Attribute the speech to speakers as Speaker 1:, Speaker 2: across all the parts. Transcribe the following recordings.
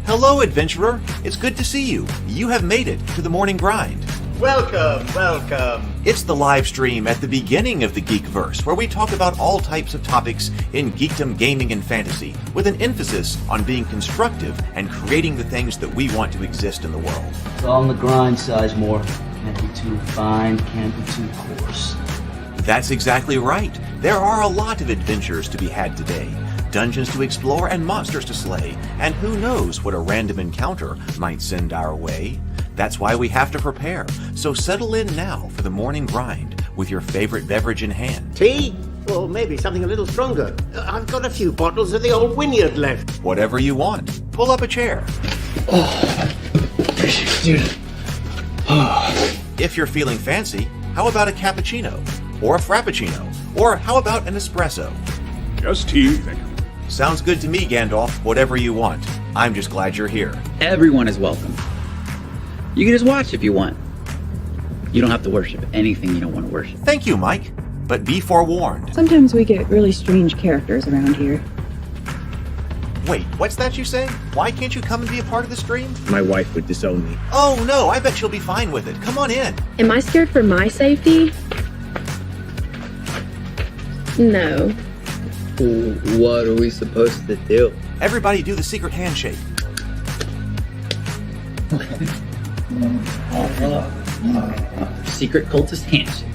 Speaker 1: Hello, adventurer. It's good to see you. You have made it to the morning grind.
Speaker 2: Welcome, welcome.
Speaker 1: It's the live stream at the beginning of the Geekverse, where we talk about all types of topics in geekdom, gaming, and fantasy, with an emphasis on being constructive and creating the things that we want to exist in the world.
Speaker 3: It's all on the grind, Sizemore. Can't be too fine, can't be too coarse.
Speaker 1: That's exactly right. There are a lot of adventures to be had today. Dungeons to explore and monsters to slay, and who knows what a random encounter might send our way. That's why we have to prepare, so settle in now for the morning grind with your favorite beverage in hand.
Speaker 2: Tea? Or maybe something a little stronger. I've got a few bottles of the old Wynyard left.
Speaker 1: Whatever you want. Pull up a chair.
Speaker 3: Dude.
Speaker 1: If you're feeling fancy, how about a cappuccino? Or a frappuccino? Or how about an espresso?
Speaker 4: Just tea, thank you.
Speaker 1: Sounds good to me, Gandalf. Whatever you want. I'm just glad you're here.
Speaker 5: Everyone is welcome. You can just watch if you want. You don't have to worship anything you don't want to worship.
Speaker 1: Thank you, Mike. But be forewarned.
Speaker 6: Sometimes we get really strange characters around here.
Speaker 1: Wait, what's that you say? Why can't you come and be a part of the stream?
Speaker 4: My wife would disown me.
Speaker 1: Oh no, I bet she'll be fine with it. Come on in.
Speaker 7: Am I scared for my safety? No.
Speaker 5: What are we supposed to do?
Speaker 1: Everybody do the secret handshake.
Speaker 5: Secret cultist handshake.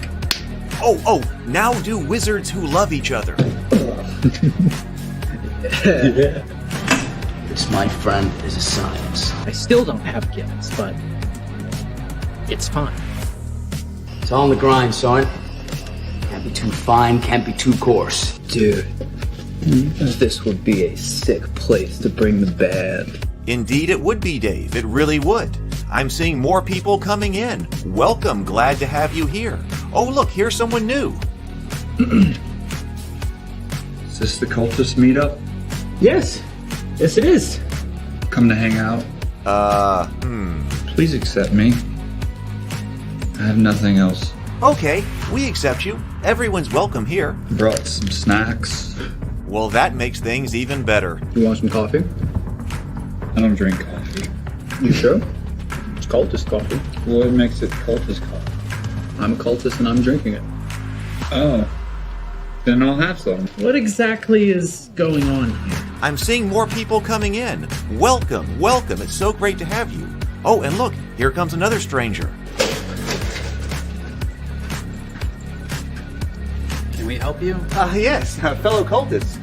Speaker 1: Oh, now do wizards who love each other.
Speaker 3: This, my friend, is a science.
Speaker 8: I still don't have gifts, but it's fine.
Speaker 3: It's all on the grind, son. Can't be too fine, can't be too coarse.
Speaker 9: Dude, this would be a sick place to bring the band.
Speaker 1: Indeed it would be, Dave. It really would. I'm seeing more people coming in. Welcome, glad to have you here. Oh look, here's someone new.
Speaker 9: Is this the cultist meetup?
Speaker 8: Yes it is.
Speaker 9: Come to hang out? Please accept me. I have nothing else.
Speaker 1: Okay, we accept you. Everyone's welcome here.
Speaker 9: Brought some snacks.
Speaker 1: Well, that makes things even better.
Speaker 9: You want some coffee? I don't drink coffee. You sure? It's cultist coffee. What makes it cultist coffee? I'm a cultist and I'm drinking it. Oh. Then I'll have some.
Speaker 8: What exactly is going on here?
Speaker 1: I'm seeing more people coming in. Welcome. It's so great to have you. Oh, and look, here comes another stranger.
Speaker 5: Can we help you?
Speaker 2: Yes, fellow cultists.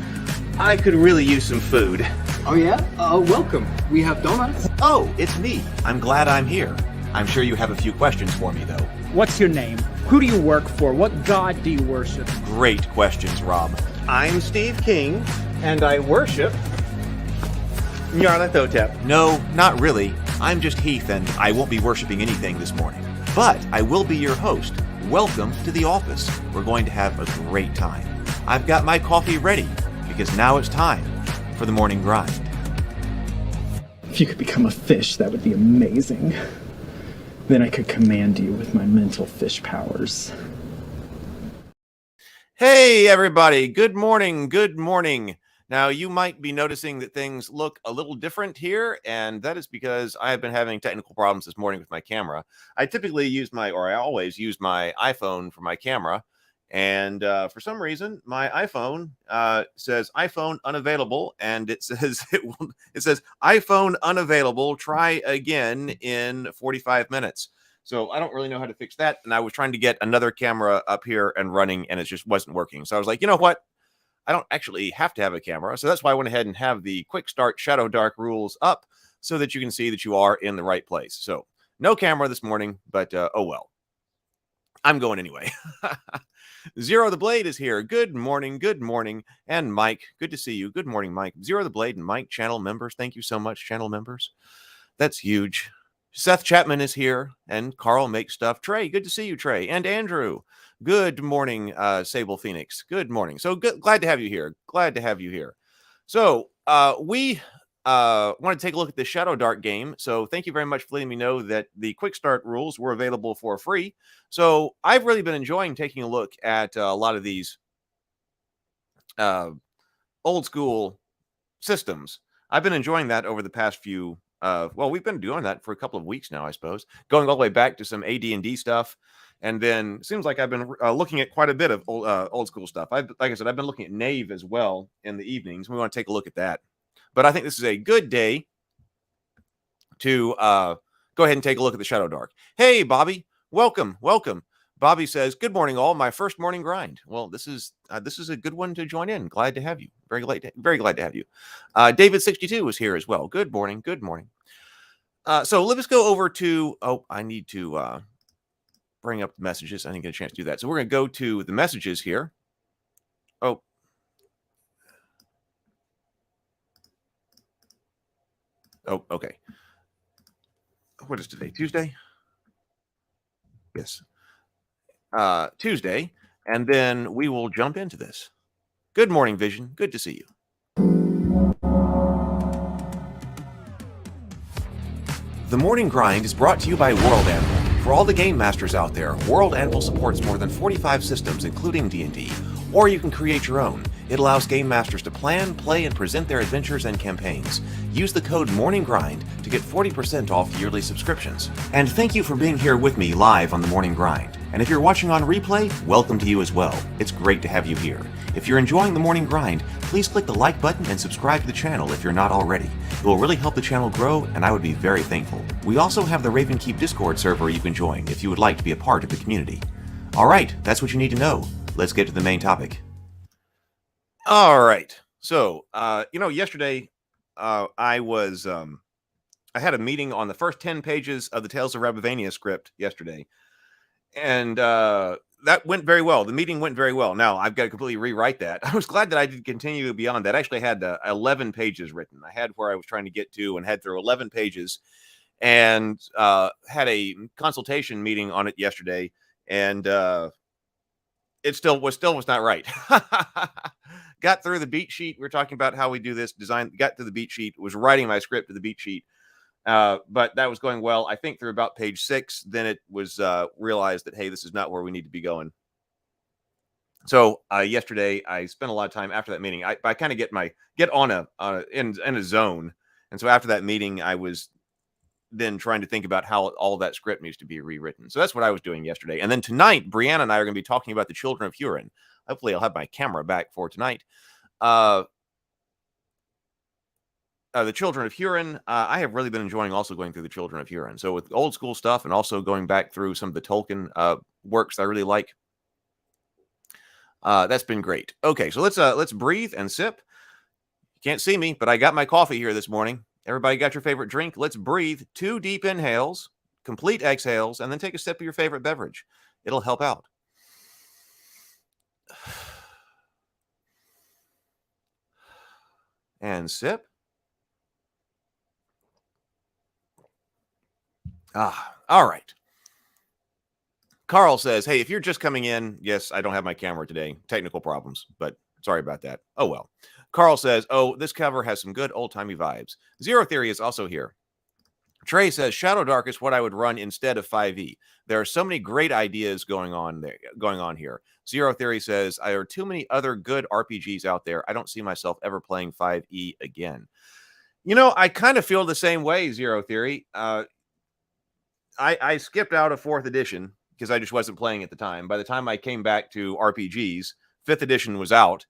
Speaker 2: I could really use some food.
Speaker 8: Oh yeah? Welcome. We have donuts.
Speaker 1: Oh, it's me. I'm glad I'm here. I'm sure you have a few questions for me, though.
Speaker 8: What's your name? Who do you work for? What god do you worship?
Speaker 1: Great questions, Rob.
Speaker 2: I'm Steve King, and I worship Nyarlathotep.
Speaker 1: No, not really. I'm just Heath, and I won't be worshiping anything this morning. But I will be your host. Welcome to the office. We're going to have a great time. I've got my coffee ready, because now it's time for the morning grind.
Speaker 10: If you could become a fish, that would be amazing. Then I could command you with my mental fish powers.
Speaker 1: Hey, everybody. Good morning. Good morning. Now, you might be noticing that things look a little different here, and that is because I have been having technical problems this morning with my camera. I always use my iPhone for my camera, and for some reason, my iPhone says iPhone unavailable, and it says it says iPhone unavailable. Try again in 45 minutes. So I don't really know how to fix that, and I was trying to get another camera up here and running, and it just wasn't working. So I was like, you know what? I don't actually have to have a camera, so that's why I went ahead and have the quick start Shadowdark rules up so that you can see that you are in the right place. So no camera this morning, but oh well. I'm going anyway. Zero the Blade is here. Good morning. And Mike, good to see you. Good morning, Mike. Zero the Blade and Mike, channel members. Thank you so much, channel members. That's huge. Seth Chapman is here, and Carl Makes Stuff. Trey, good to see you, Trey. And Andrew, good morning, Sable Phoenix. Good morning. So glad to have you here. So we want to take a look at the Shadowdark game. So thank you very much for letting me know that the quick start rules were available for free. So I've really been enjoying taking a look at a lot of these old school systems I've been enjoying that over the past few. Well, we've been doing that for a couple of weeks now, I suppose. Going all the way back to some AD&D stuff, and then it seems like I've been looking at quite a bit of old school stuff. Like I said, I've been looking at Knave as well in the evenings. We want to take a look at that. But I think this is a good day to go ahead and take a look at the Shadowdark. Hey, Bobby, welcome. Bobby says, "Good morning, all. My first morning grind." Well, this is a good one to join in. Glad to have you. Very glad to have you. David62 is here as well. Good morning. So let's go over to. Oh, I need to bring up the messages. I didn't get a chance to do that. So we're going to go to the messages here. Oh. Oh, okay. What is today? Tuesday? Yes. Tuesday, and then we will jump into this. Good morning, Vision. Good to see you. The Morning Grind is brought to you by World Anvil. For all the game masters out there, World Anvil supports more than 45 systems, including D&D, or you can create your own. It allows game masters to plan, play, and present their adventures and campaigns. Use the code MORNINGGRIND to get 40% off yearly subscriptions. And thank you for being here with me live on the Morning Grind. And if you're watching on replay, welcome to you as well. It's great to have you here. If you're enjoying the Morning Grind, please click the like button and subscribe to the channel if you're not already. It will really help the channel grow, and I would be very thankful. We also have the Ravenkeep Discord server you can join if you would like to be a part of the community. Alright, that's what you need to know. Let's get to the main topic. All right. So, yesterday I had a meeting on the first 10 pages of the Tales of Rabavania script yesterday. And that went very well. The meeting went very well. Now, I've got to completely rewrite that. I was glad that I did continue beyond that. I actually had 11 pages written. I had where I was trying to get to and had through 11 pages and had a consultation meeting on it yesterday. And it still was not right. Got through the beat sheet. We were talking about how we do this design. Got to the beat sheet. Was writing my script to the beat sheet, but that was going well. I think through about page 6, then it was realized that, hey, this is not where we need to be going. So yesterday, I spent a lot of time after that meeting. I kind of get in a zone, and so after that meeting, I was then trying to think about how all that script needs to be rewritten. So that's what I was doing yesterday. And then tonight, Brianna and I are going to be talking about the Children of Huron. Hopefully I'll have my camera back for tonight. The Children of Huron, I have really been enjoying also going through the Children of Huron. So with old school stuff and also going back through some of the Tolkien works that I really like. That's been great. Okay, so let's breathe and sip. You can't see me, but I got my coffee here this morning. Everybody got your favorite drink? Let's breathe 2 deep inhales, complete exhales, and then take a sip of your favorite beverage. It'll help out. And sip. All right. Carl says, hey, if you're just coming in, yes, I don't have my camera today. Technical problems, but sorry about that. Oh, well. Carl says, oh, this cover has some good old-timey vibes. Zero Theory is also here. Trey says, Shadowdark is what I would run instead of 5e. There are so many great ideas going on here. Zero Theory says, there are too many other good RPGs out there. I don't see myself ever playing 5e again. I kind of feel the same way, Zero Theory. I skipped out of 4th edition because I just wasn't playing at the time. By the time I came back to RPGs, 5th edition was out.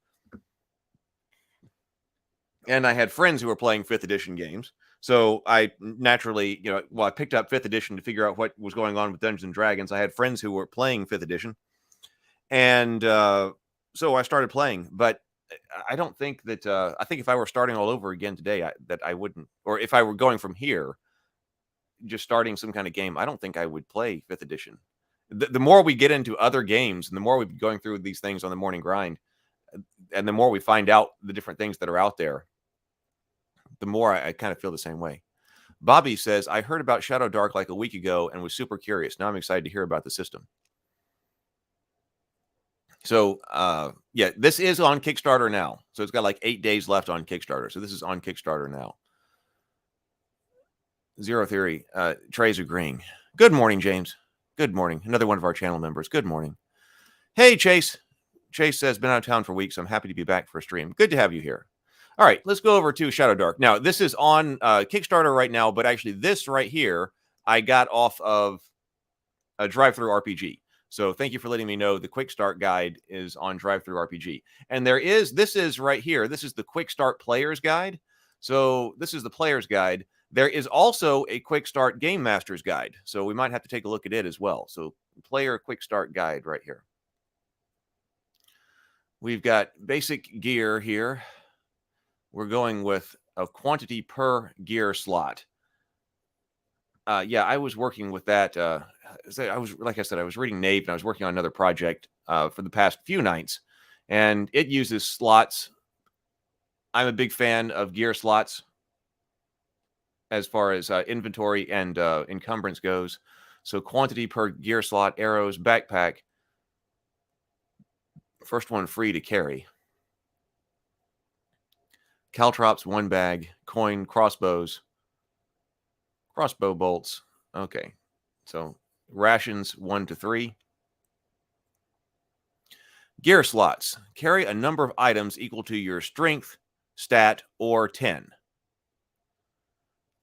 Speaker 1: And I had friends who were playing 5th edition games. So I naturally, I picked up 5th edition to figure out what was going on with Dungeons and Dragons. I had friends who were playing 5th edition. And so I started playing. But I don't think that, I think if I were starting all over again today, that I wouldn't, or if I were going from here, just starting some kind of game, I don't think I would play 5th edition. The more we get into other games and the more we're going through these things on the Morning Grind, and the more we find out the different things that are out there, the more I kind of feel the same way. Bobby says, I heard about Shadowdark like a week ago and was super curious. Now I'm excited to hear about the system. So, yeah, this is on Kickstarter now. So it's got like 8 days left on Kickstarter. So this is on Kickstarter now. Zero Theory, Trey's agreeing. Good morning, James. Good morning. Another one of our channel members. Good morning. Hey, Chase. Chase says, been out of town for weeks. I'm happy to be back for a stream. Good to have you here. All right, let's go over to Shadowdark. Now, this is on Kickstarter right now, but actually this right here, I got off of a drive-through RPG. So thank you for letting me know the quick start guide is on drive-through RPG. And this is right here. This is the quick start player's guide. So this is the player's guide. There is also a quick start game master's guide. So we might have to take a look at it as well. So player quick start guide right here. We've got basic gear here. We're going with a quantity per gear slot. Yeah, I was working with that. Like I said, I was reading Nave and I was working on another project for the past few nights, and it uses slots. I'm a big fan of gear slots as far as inventory and encumbrance goes. So quantity per gear slot, arrows, backpack. First one free to carry. Caltrops, 1 bag. Coin, crossbows. Crossbow bolts. Okay. So rations 1 to 3. Gear slots. Carry a number of items equal to your strength, stat, or 10.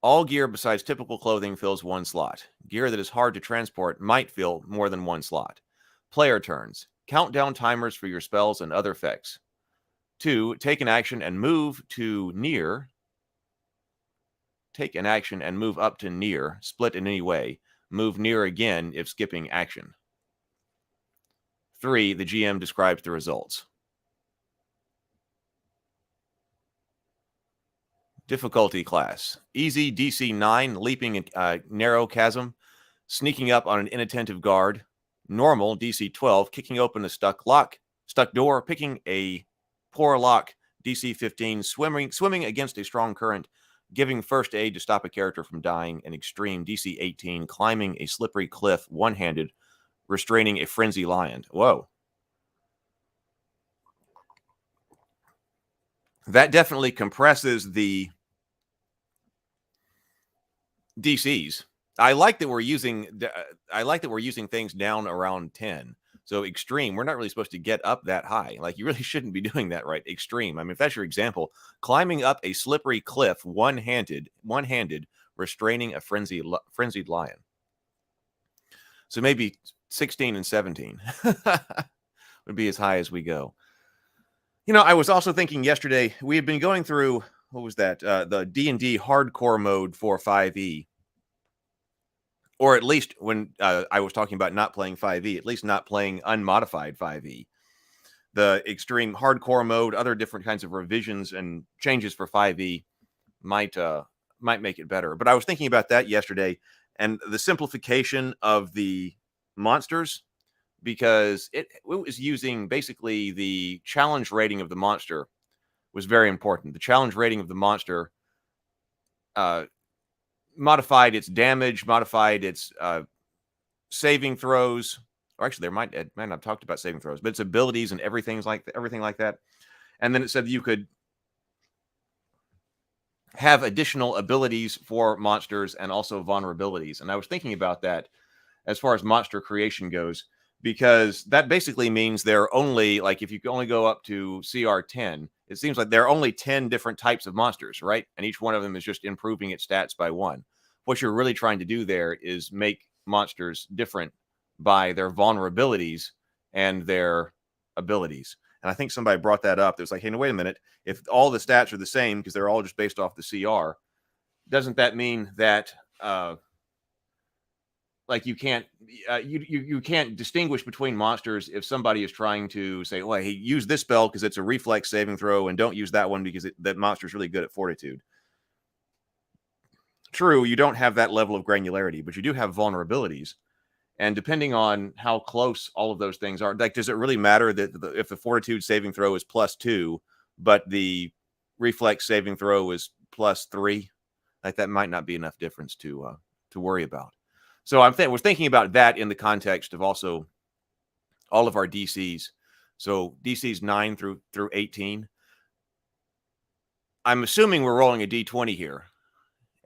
Speaker 1: All gear besides typical clothing fills 1 slot. Gear that is hard to transport might fill more than 1 slot. Player turns. Countdown timers for your spells and other effects. 2. Take an action and move to near. Take an action and move up to near. Split in any way. Move near again if skipping action. 3. The GM describes the results. Difficulty class. Easy DC 9, leaping a narrow chasm, sneaking up on an inattentive guard. Normal DC 12, kicking open a stuck door, picking a poor lock. DC 15, swimming against a strong current, giving first aid to stop a character from dying. And extreme DC 18, climbing a slippery cliff one-handed, restraining a frenzy lion. Whoa. That definitely compresses the DCs. I like that we're using things down around 10. So extreme, we're not really supposed to get up that high. Like, you really shouldn't be doing that, right? Extreme. I mean, if that's your example, climbing up a slippery cliff one-handed, restraining a frenzied lion. So maybe 16 and 17 would be as high as we go. You know, I was also thinking yesterday, we had been going through, what was that? The D&D hardcore mode for 5e. Or at least when I was talking about not playing 5e, at least not playing unmodified 5e. The extreme hardcore mode, other different kinds of revisions and changes for 5e might make it better. But I was thinking about that yesterday, and the simplification of the monsters, because it was using basically the challenge rating of the monster was very important. The challenge rating of the monster modified its damage, modified its saving throws. Or actually, might not have talked about saving throws, but its abilities and everything like that. And then it said you could have additional abilities for monsters and also vulnerabilities. And I was thinking about that as far as monster creation goes, because that basically means there are only, like, if you can only go up to CR 10, it seems like there are only 10 different types of monsters, right? And each one of them is just improving its stats by 1. What you're really trying to do there is make monsters different by their vulnerabilities and their abilities. And I think somebody brought that up. It was like, hey, no, wait a minute. If all the stats are the same, because they're all just based off the CR, doesn't that mean that like you can't you can't distinguish between monsters if somebody is trying to say, well, hey, use this spell because it's a reflex saving throw, and don't use that one because that monster is really good at fortitude. True, you don't have that level of granularity, but you do have vulnerabilities. And depending on how close all of those things are, like, does it really matter that if the fortitude saving throw is +2, but the reflex saving throw is +3? Like, that might not be enough difference to worry about. So I was thinking about that in the context of also all of our DCs. So DCs 9 through 18. I'm assuming we're rolling a D20 here.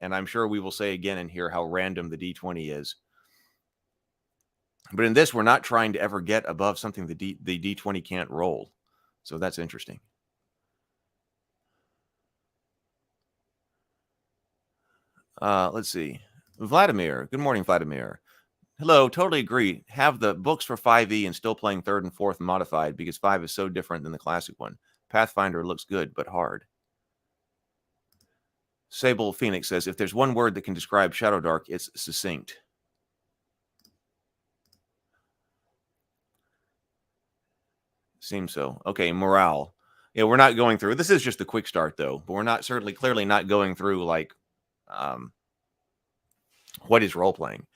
Speaker 1: And I'm sure we will say again in here how random the D20 is. But in this, we're not trying to ever get above something the D20 can't roll. So that's interesting. Let's see. Vladimir. Good morning, Vladimir. Hello, totally agree. Have the books for 5e and still playing 3rd and 4th modified because 5 is so different than the classic one. Pathfinder looks good, but hard. Sable Phoenix says, if there's one word that can describe Shadowdark, it's succinct. Seems so. Okay, morale. Yeah, we're not going through. This is just a quick start, though. But we're not clearly not going through, like, what is role-playing.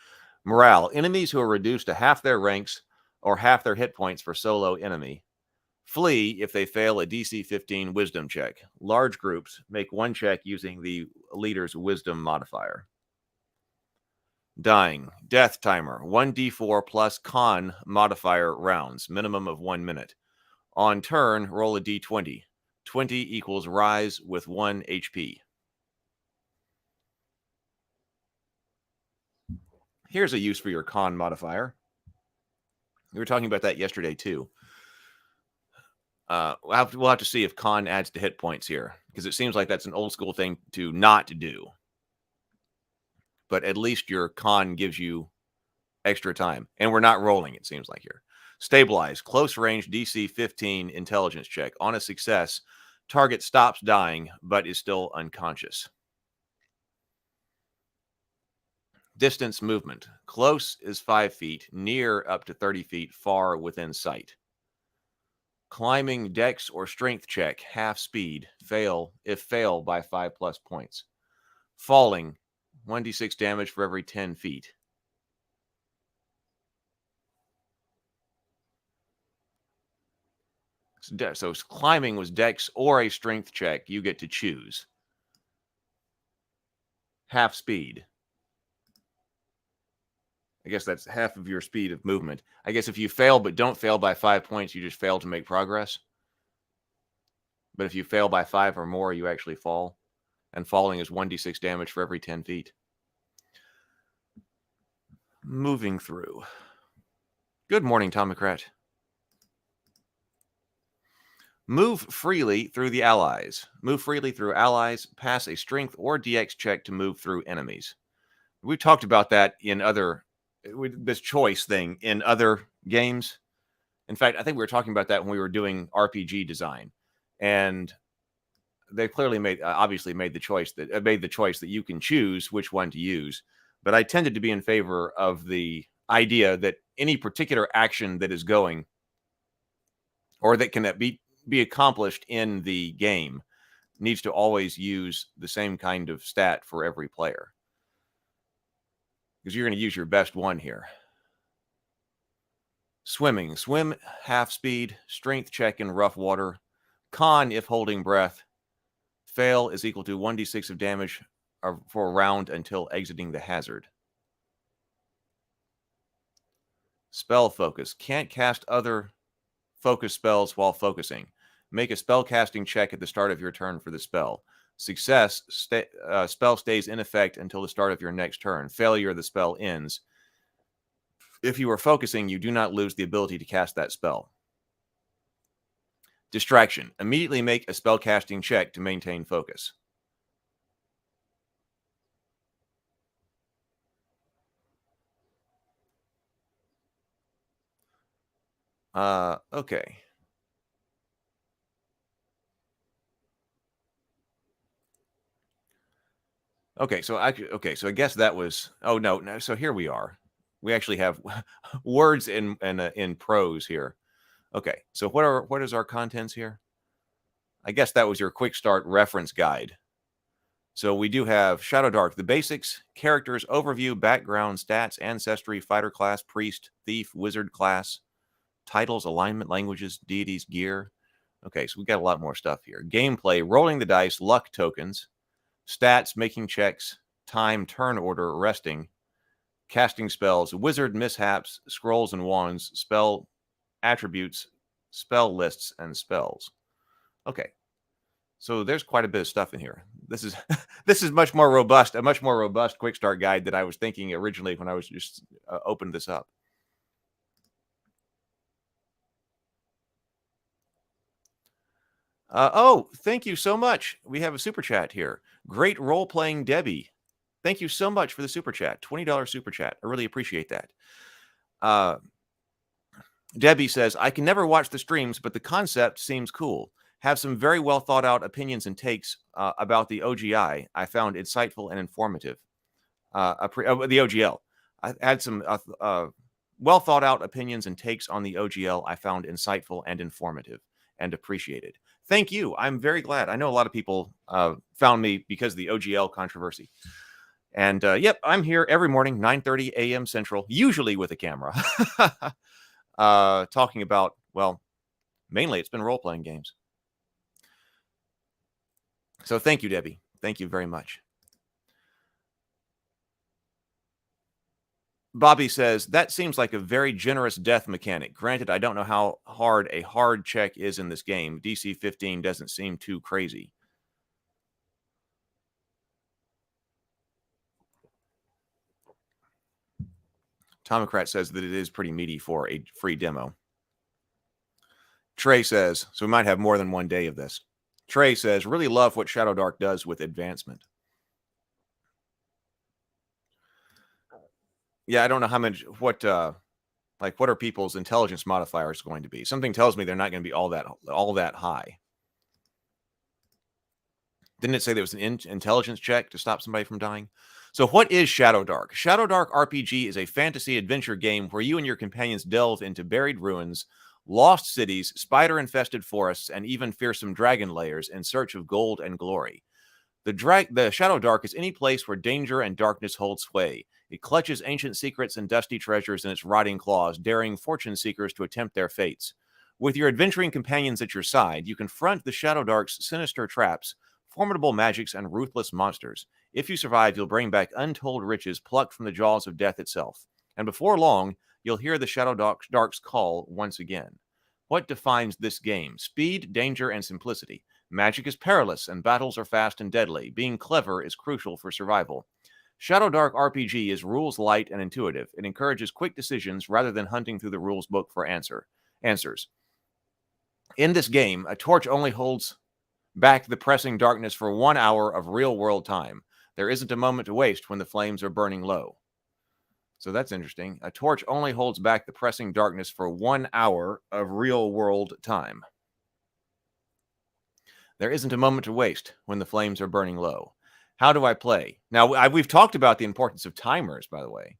Speaker 1: Morale. Enemies who are reduced to half their ranks or half their hit points for solo enemy flee if they fail a DC 15 wisdom check. Large groups make one check using the leader's wisdom modifier. Dying. Death timer. 1d4 plus con modifier rounds. Minimum of 1 minute. On turn, roll a d20. 20 equals rise with 1 HP. Here's a use for your con modifier. We were talking about that yesterday, too. We'll have to see if con adds to hit points here, because it seems like that's an old school thing to not do. But at least your con gives you extra time. And we're not rolling, it seems like here. Stabilize. Close range DC 15 intelligence check. On a success, target stops dying, but is still unconscious. Distance movement. Close is 5 feet, near up to 30 feet, far within sight. Climbing dex or strength check, half speed, fail by 5+ points. Falling, 1d6 damage for every 10 feet. So climbing was dex or a strength check. You get to choose. Half speed. I guess that's half of your speed of movement. I guess if you fail but don't fail by 5 points, you just fail to make progress. But if you fail by 5 or more, you actually fall. And falling is 1d6 damage for every 10 feet. Moving through. Good morning, Tom McCrat. Move freely through the allies. Move freely through allies. Pass a strength or DX check to move through enemies. We talked about that in this choice thing in other games. In fact, I think we were talking about that when we were doing RPG design, and they clearly obviously made the choice that you can choose which one to use. But I tended to be in favor of the idea that any particular action that is going or that can be accomplished in the game needs to always use the same kind of stat for every player, because you're going to use your best one here. Swimming. Swim half speed. Strength check in rough water. Con if holding breath. Fail is equal to 1d6 of damage for a round until exiting the hazard. Spell focus. Can't cast other focus spells while focusing. Make a spell casting check at the start of your turn for the spell. Success, spell stays in effect until the start of your next turn. Failure, the spell ends. If you are focusing, you do not lose the ability to cast that spell. Distraction. Immediately make a spell casting check to maintain focus. Okay. Okay, so I guess that was. Oh no. So here we are. We actually have words in prose here. Okay, so what is our contents here? I guess that was your quick start reference guide. So we do have Shadowdark, the basics, characters, overview, background, stats, ancestry, fighter class, priest, thief, wizard class, titles, alignment, languages, deities, gear. Okay, so we got a lot more stuff here. Gameplay, rolling the dice, luck tokens, stats, making checks, time, turn order, resting, casting spells, wizard mishaps, scrolls and wands, spell attributes, spell lists, and spells. Okay, so there's quite a bit of stuff in here. This is a much more robust quick start guide than I was thinking originally when I was just opened this up. Oh, thank you so much. We have a super chat here. Great role-playing Debbie. Thank you so much for the super chat. $20 super chat. I really appreciate that. Debbie says, I can never watch the streams, but the concept seems cool. Have some very well thought out opinions and takes about the OGI. I found insightful and informative. The OGL. I had some well thought out opinions and takes on the OGL. I found insightful and informative and appreciated. Thank you. I'm very glad. I know a lot of people found me because of the OGL controversy. And yep, I'm here every morning, 9:30 a.m. Central, usually with a camera, talking about, well, mainly it's been role-playing games. So thank you, Debbie. Thank you very much. Bobby says, that seems like a very generous death mechanic. Granted, I don't know how hard a hard check is in this game. DC 15 doesn't seem too crazy. Tomocrat says that it is pretty meaty for a free demo. Trey says, so we might have more than one day of this. Trey says, really love what Shadowdark does with advancement. Yeah, I don't know how much, what are people's intelligence modifiers going to be? Something tells me they're not going to be all that high. Didn't it say there was an intelligence check to stop somebody from dying? So what is Shadowdark? Shadowdark RPG is a fantasy adventure game where you and your companions delve into buried ruins, lost cities, spider-infested forests, and even fearsome dragon lairs in search of gold and glory. The Shadowdark is any place where danger and darkness hold sway. It clutches ancient secrets and dusty treasures in its rotting claws, daring fortune seekers to attempt their fates. With your adventuring companions at your side, you confront the Shadowdark's sinister traps, formidable magics, and ruthless monsters. If you survive, you'll bring back untold riches plucked from the jaws of death itself. And before long, you'll hear the Shadowdark's call once again. What defines this game? Speed, danger, and simplicity. Magic is perilous, and battles are fast and deadly. Being clever is crucial for survival. Shadowdark RPG is rules light and intuitive. It encourages quick decisions rather than hunting through the rules book for answers. In this game, a torch only holds back the pressing darkness for 1 hour of real-world time. There isn't a moment to waste when the flames are burning low. So that's interesting. A torch only holds back the pressing darkness for 1 hour of real-world time. There isn't a moment to waste when the flames are burning low. How do I play? Now, we've talked about the importance of timers, by the way.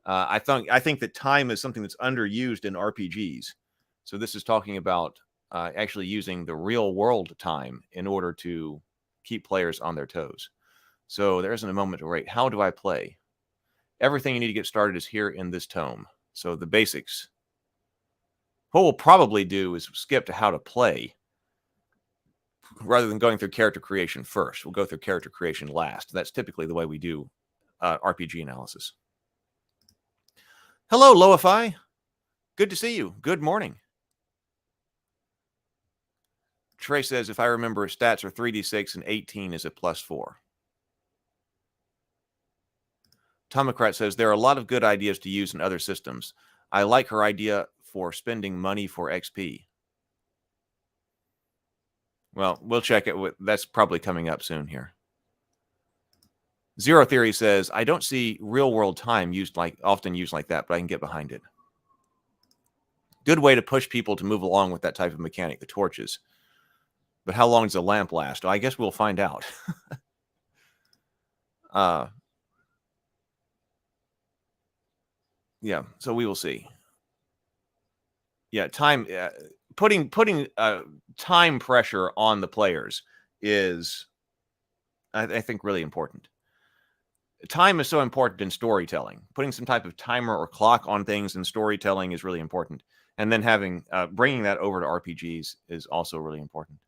Speaker 1: I think that time is something that's underused in RPGs. So this is talking about actually using the real-world time in order to keep players on their toes. So there isn't a moment to wait. How do I play? Everything you need to get started is here in this tome. So the basics. What we'll probably do is skip to how to play rather than going through character creation first. We'll go through character creation last. That's typically the way we do RPG analysis. Hello, Loify. Good to see you. Good morning. Trey says, if I remember, stats are 3d6 and 18 is a +4. Tomocrat says, there are a lot of good ideas to use in other systems. I like her idea for spending money for XP. Well, we'll check it. That's probably coming up soon here. Zero Theory says, I don't see real-world time often used like that, but I can get behind it. Good way to push people to move along with that type of mechanic, the torches. But how long does a lamp last? I guess we'll find out. Yeah, so we will see. Yeah, time putting time pressure on the players is, I think, really important. Time is so important in storytelling. Putting some type of timer or clock on things in storytelling is really important. And then having bringing that over to RPGs is also really important,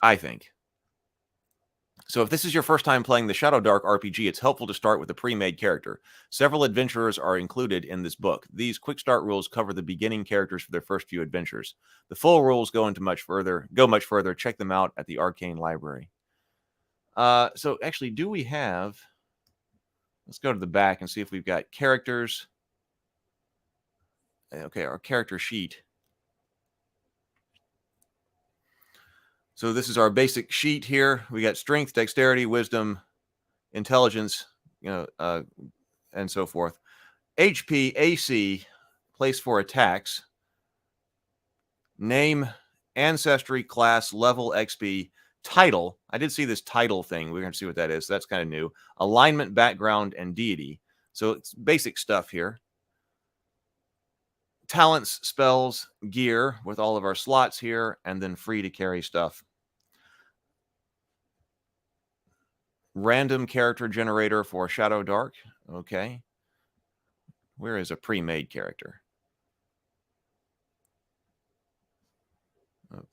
Speaker 1: I think. So if this is your first time playing the Shadowdark RPG, it's helpful to start with a pre-made character. Several adventurers are included in this book. These quick start rules cover the beginning characters for their first few adventures. The full rules go much further. Check them out at the Arcane Library. So actually, do we have... Let's go to the back and see if we've got characters. Okay, our character sheet. So this is our basic sheet here. We got strength, dexterity, wisdom, intelligence, and so forth. HP, AC, place for attacks, name, ancestry, class, level, XP, title. I did see this title thing. We're going to see what that is. That's kind of new. Alignment, background, and deity. So it's basic stuff here. Talents, spells, gear with all of our slots here, and then free to carry stuff. Random character generator for Shadowdark. Okay. Where is a pre-made character? Oh.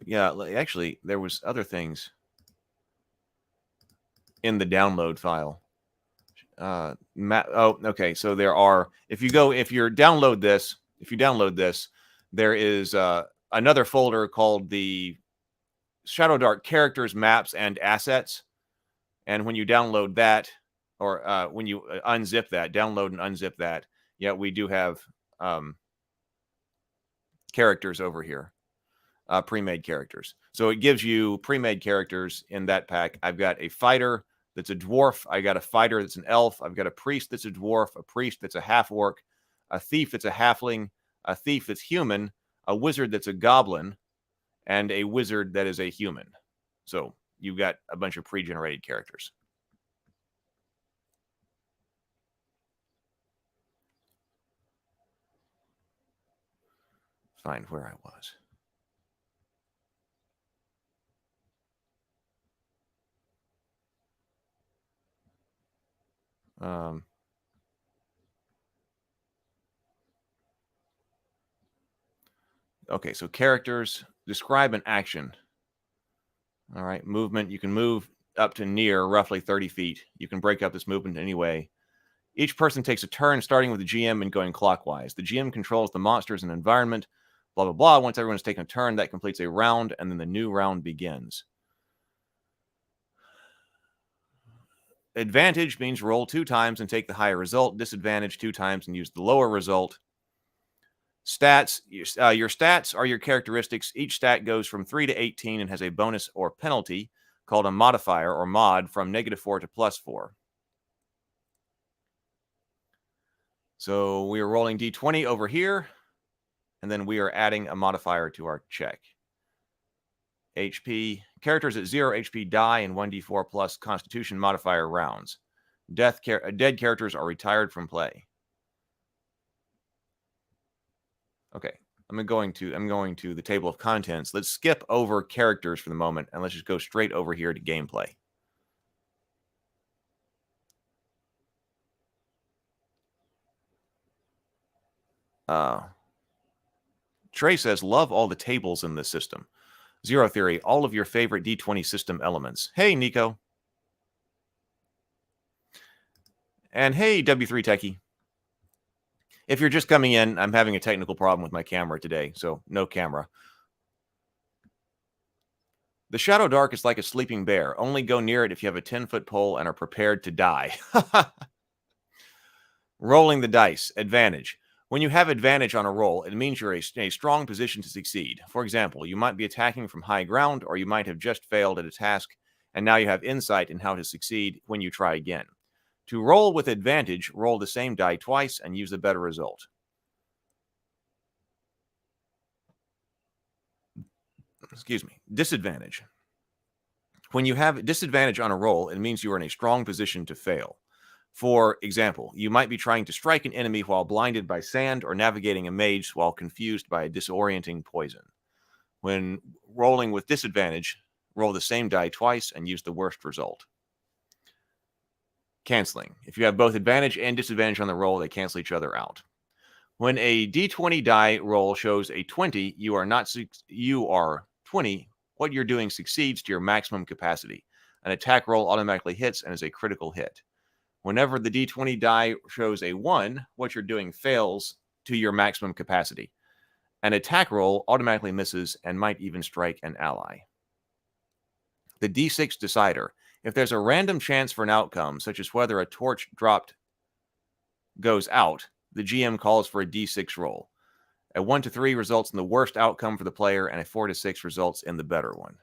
Speaker 1: Yeah, actually, there was other things in the download file. Okay. So there are, if you download this, there is another folder called the Shadowdark characters, maps, and assets. And when you download that, or when you unzip that, download and unzip that, yeah, we do have characters over here, pre-made characters. So it gives you pre-made characters in that pack. I've got a fighter that's a dwarf. I got a fighter that's an elf. I've got a priest that's a dwarf, a priest that's a half-orc, a thief that's a halfling, a thief that's human, a wizard that's a goblin, and a wizard that is a human. So you've got a bunch of pre-generated characters. Find where I was. Okay, so characters, describe an action. All right, movement, you can move up to near roughly 30 feet. You can break up this movement anyway. Each person takes a turn, starting with the GM and going clockwise. The GM controls the monsters and environment, blah, blah, blah. Once everyone's taken a turn, that completes a round, and then the new round begins. Advantage means roll 2 times and take the higher result. Disadvantage 2 times and use the lower result. Stats. Your stats are your characteristics. Each stat goes from 3 to 18 and has a bonus or penalty called a modifier or mod from -4 to +4. So we are rolling D20 over here, and then we are adding a modifier to our check. HP. Characters at 0 HP die in 1d4 plus Constitution modifier rounds. Dead characters are retired from play. Okay, I'm going to the table of contents. Let's skip over characters for the moment, and let's just go straight over here to gameplay. Trey says, love all the tables in this system. Zero Theory, all of your favorite D20 system elements. Hey, Nico. And hey, W3 Techie. If you're just coming in, I'm having a technical problem with my camera today, so no camera. The Shadowdark is like a sleeping bear. Only go near it if you have a 10-foot pole and are prepared to die. Rolling the dice. Advantage. When you have advantage on a roll, it means you're in a strong position to succeed. For example, you might be attacking from high ground, or you might have just failed at a task, and now you have insight in how to succeed when you try again. To roll with advantage, roll the same die twice and use the better result. Excuse me. Disadvantage. When you have disadvantage on a roll, it means you are in a strong position to fail. For example, you might be trying to strike an enemy while blinded by sand or navigating a maze while confused by a disorienting poison. When rolling with disadvantage, roll the same die twice and use the worst result. Canceling. If you have both advantage and disadvantage on the roll, they cancel each other out. When a D20 die roll shows a 20, you are 20. What you're doing succeeds to your maximum capacity. An attack roll automatically hits and is a critical hit. Whenever the D20 die shows a 1, what you're doing fails to your maximum capacity. An attack roll automatically misses and might even strike an ally. The D6 decider. If there's a random chance for an outcome, such as whether a torch dropped goes out, the GM calls for a D6 roll. A 1 to 3 results in the worst outcome for the player, and a 4 to 6 results in the better one.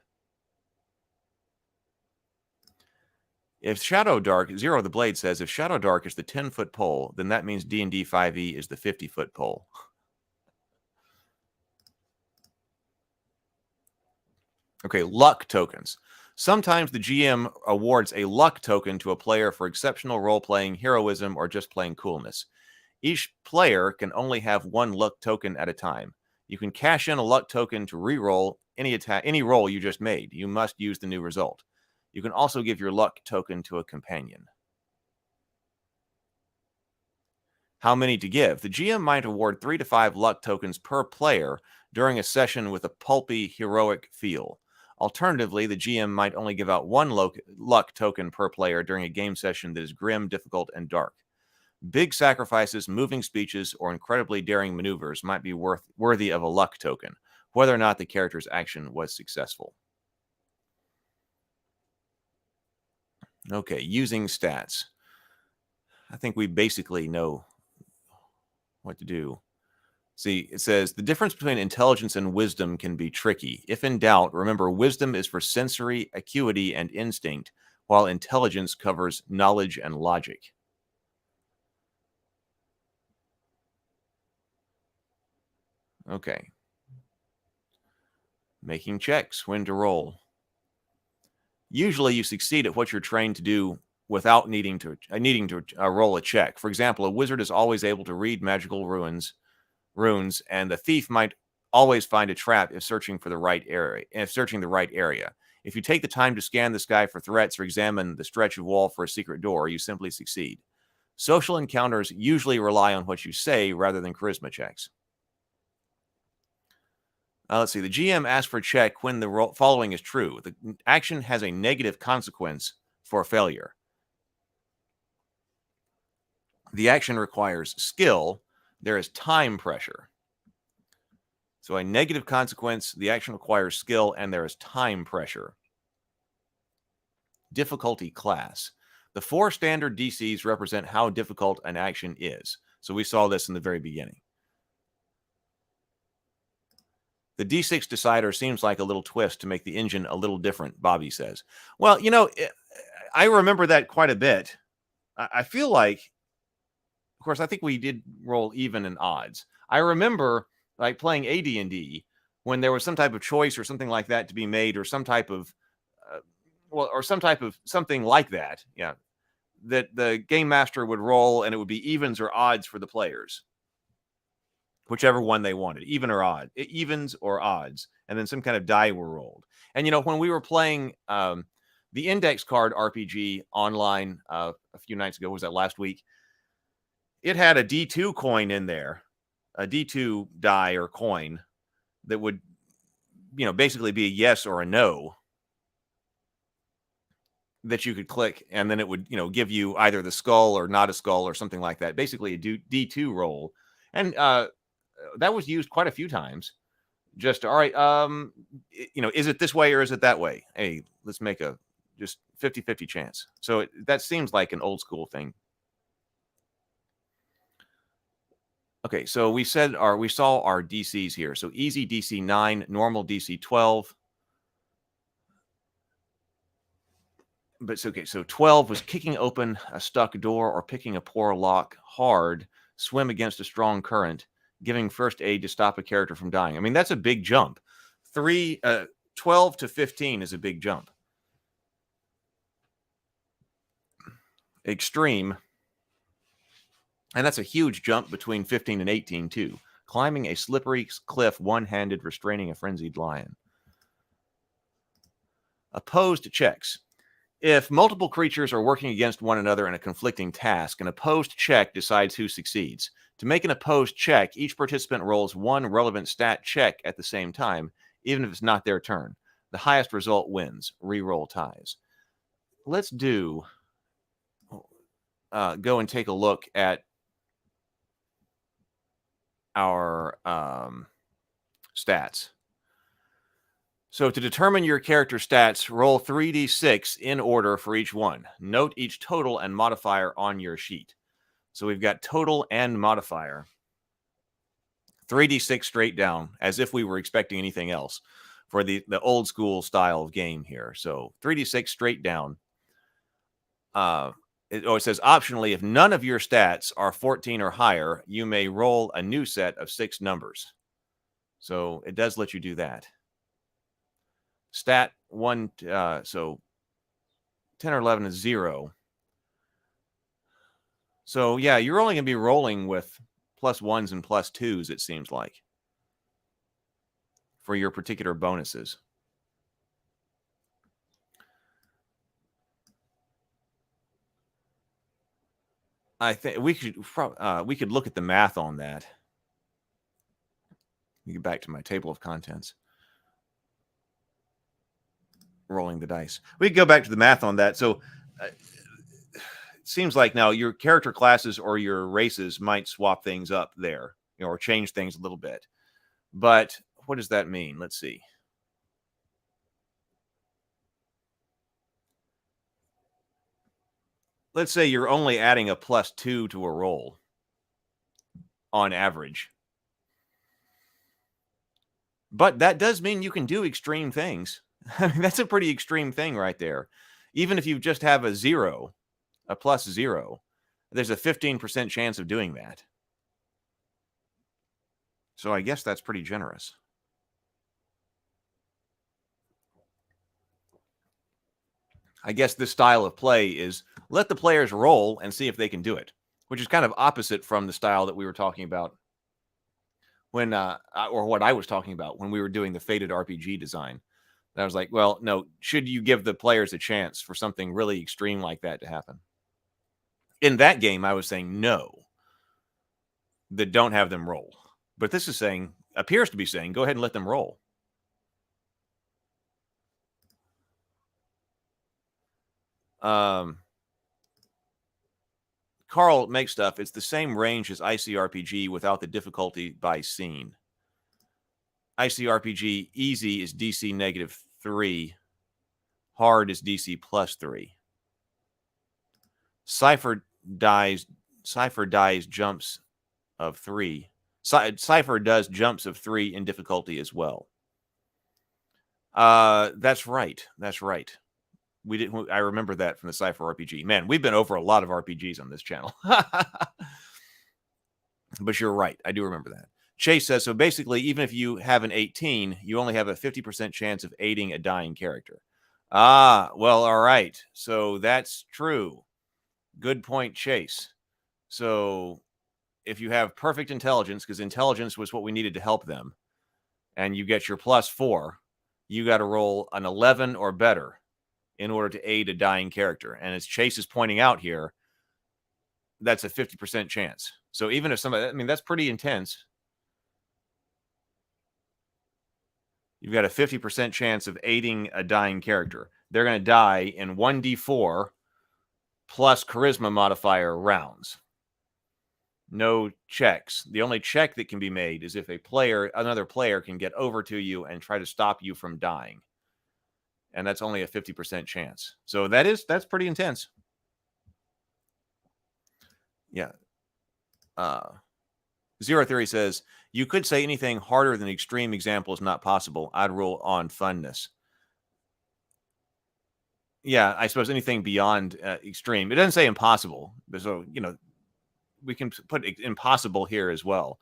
Speaker 1: If Shadowdark, Zero the Blade says, if Shadowdark is the 10-foot pole, then that means D&D 5e is the 50-foot pole. Okay, luck tokens. Sometimes the GM awards a luck token to a player for exceptional role-playing, heroism, or just plain coolness. Each player can only have one luck token at a time. You can cash in a luck token to re-roll any roll you just made. You must use the new result. You can also give your luck token to a companion. How many to give? The GM might award 3 to 5 luck tokens per player during a session with a pulpy, heroic feel. Alternatively, the GM might only give out 1 luck token per player during a game session that is grim, difficult, and dark. Big sacrifices, moving speeches, or incredibly daring maneuvers might be worthy of a luck token, whether or not the character's action was successful. Okay, using stats. I think we basically know what to do. See, it says the difference between intelligence and wisdom can be tricky. If in doubt, remember wisdom is for sensory acuity and instinct, while intelligence covers knowledge and logic. Okay. Making checks, when to roll. Usually you succeed at what you're trained to do without needing to roll a check. For example, a wizard is always able to read magical runes, and the thief might always find a trap if searching the right area. If you take the time to scan the sky for threats or examine the stretch of wall for a secret door, you simply succeed. Social encounters usually rely on what you say rather than charisma checks. Let's see. The GM asks for a check when the following is true. The action has a negative consequence for failure. The action requires skill. There is time pressure. So a negative consequence, the action requires skill, and there is time pressure. Difficulty class. The 4 standard DCs represent how difficult an action is. So we saw this in the very beginning. The D6 decider seems like a little twist to make the engine a little different, Bobby says. Well, you know, I remember that quite a bit. I feel like, of course, I think we did roll even and odds. I remember like playing AD&D when there was some type of choice or something like that to be made, or some type of, something like that. Yeah, that the game master would roll, and it would be evens or odds for the players. Whichever one they wanted, evens or odds, and then some kind of die were rolled. And, you know, when we were playing the Index Card RPG online a few nights ago, was that last week? It had a D2 coin in there, a D2 die or coin that would, you know, basically be a yes or a no that you could click, and then it would, you know, give you either the skull or not a skull or something like that. Basically a D2 roll. And, that was used quite a few times. Just, all right, you know, is it this way or is it that way? Hey, let's make a just 50-50 chance. So that seems like an old school thing. Okay, so we saw our DCs here. So easy DC 9, normal DC 12. But it's okay. So 12 was kicking open a stuck door or picking a poor lock hard, swim against a strong current, giving first aid to stop a character from dying. I mean, that's a big jump. 12 to 15 is a big jump. Extreme. And that's a huge jump between 15 and 18, too. Climbing a slippery cliff one-handed, restraining a frenzied lion. Opposed checks. If multiple creatures are working against one another in a conflicting task, an opposed check decides who succeeds. To make an opposed check, each participant rolls 1 relevant stat check at the same time, even if it's not their turn. The highest result wins. Reroll ties. Let's go and take a look at our stats. So to determine your character stats, roll 3d6 in order for each one. Note each total and modifier on your sheet. So we've got total and modifier. 3d6 straight down, as if we were expecting anything else for the old school style of game here. So 3d6 straight down. it says optionally, if none of your stats are 14 or higher, you may roll a new set of 6 numbers. So it does let you do that. Stat 1, so 10 or 11 is 0. So yeah, you're only going to be rolling with +1s and +2s, it seems like, for your particular bonuses. I think we could look at the math on that. Let me get back to my table of contents. Rolling the dice. We could go back to the math on that. So it seems like now your character classes or your races might swap things up there, or change things a little bit. But what does that mean? Let's see. Let's say you're only adding a +2 to a roll on average. But that does mean you can do extreme things. I mean, that's a pretty extreme thing right there. Even if you just have a 0, a +0, there's a 15% chance of doing that. So I guess that's pretty generous. I guess this style of play is let the players roll and see if they can do it, which is kind of opposite from the style that we were talking about when, or what I was talking about when we were doing the Fated RPG design. And I was like, well, no, should you give the players a chance for something really extreme like that to happen? In that game, I was saying no, that don't have them roll. But this is saying, appears to be saying, go ahead and let them roll. Carl makes stuff. It's the same range as ICRPG without the difficulty by scene. ICRPG easy is DC -3. Hard is DC +3. Cypher dies jumps of 3. Cypher does jumps of 3 in difficulty as well. That's right. That's right. I remember that from the Cypher RPG. Man, we've been over a lot of RPGs on this channel. But you're right. I do remember that. Chase says, so basically, even if you have an 18, you only have a 50% chance of aiding a dying character. Ah, well, all right. So that's true. Good point, Chase. So if you have perfect intelligence, because intelligence was what we needed to help them, and you get your +4, you got to roll an 11 or better in order to aid a dying character. And as Chase is pointing out here, that's a 50% chance. So even if somebody, I mean, that's pretty intense. You've got a 50% chance of aiding a dying character. They're going to die in 1d4 plus charisma modifier rounds. No checks. The only check that can be made is if another player can get over to you and try to stop you from dying. And that's only a 50% chance. So that's pretty intense. Yeah. Zero Theory says, you could say anything harder than extreme example is not possible. I'd rule on funness. Yeah, I suppose anything beyond extreme. It doesn't say impossible. So, we can put impossible here as well.